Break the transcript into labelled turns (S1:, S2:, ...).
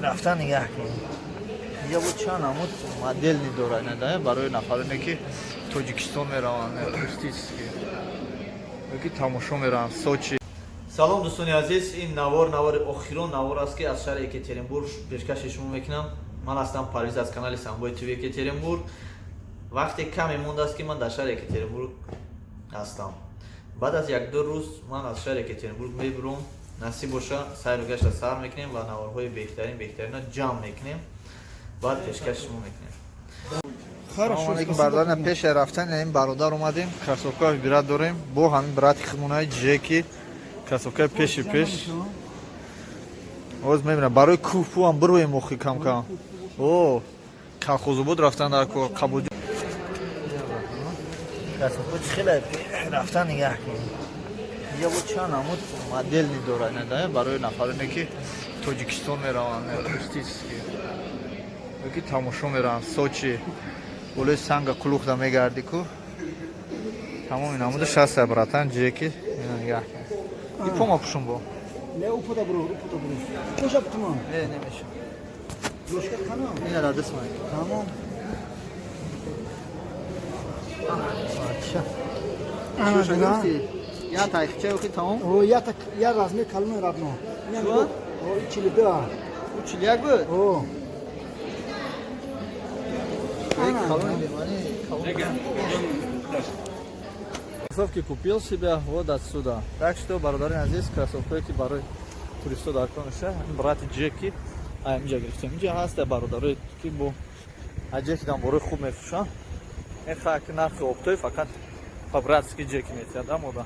S1: рафтан нигоҳ кунед. Я бо чанд амуд модели дорад надае барои нафароне ки Тоҷикистон мераванд, туристически ёки тамошо мераванд Сочи. Салом дӯстони азиз, ин навори охирон навор аст ки аз шаҳри Екатеринбург пешкаши шумо мекунам. Ман ҳастам Парвиз аз канали Самбои ТВ Екатеринбург. Вақте каме мондааст ки ман дар шаҳри Екатеринбург ҳастам. баъд аз 1-2 рӯз ман аз шаҳри Екатеринбург мебурам. Насиб боша сайру гашта сар мекунем ва наворҳои беҳтарина ҷамъ мекунем. Баъд пешкаши шумо мекунем. Салом алейкум бардорна, пеши рафтан ин бародар омадем. Кросовкаи бират дорем бо ҳамин брати хизмонаи ҷеки. Кросовкаи пеши пеш. Оз мебинам барои кӯҳпӯ ҳам бироем охи кам-кам. О, колхозобод рафтан дар қабуди. Кросовка хеле рафтан нигоҳ кунед. Я бо чанд амуд модели дорад надае барои нафароне ки Тоҷикистон мераванд, туристически ёки тамошо мераванд Сочи. Болои санга қулуқда мегарди ку. Тамом ин амуда 60 братан ҷеки. Ина нигоҳ кунед. И пома пушум бо.
S2: Не упода бро. Кожа птума?
S1: Не, немеша.
S2: Ёшка канам?
S1: Ина да дисмай.
S2: Тамом.
S1: Аcha.
S2: Ана да.
S1: Я тайхча ёки тамом?
S2: О, я размер калон равно.
S1: Чуа?
S2: О, чили да.
S1: Училияк буд?
S2: О.
S1: Кроссовки купил себе вот отсюда. Так что, бародари азиз, кроссовки барои туристо дар Коноша, брати Джеки, инҷа гирифтем. Инҷа ҳаст бародари ки бо Джеки дам барои хуб мефушан. Ин нархи оптои фақат по-братски Джеки метиҳад, мода.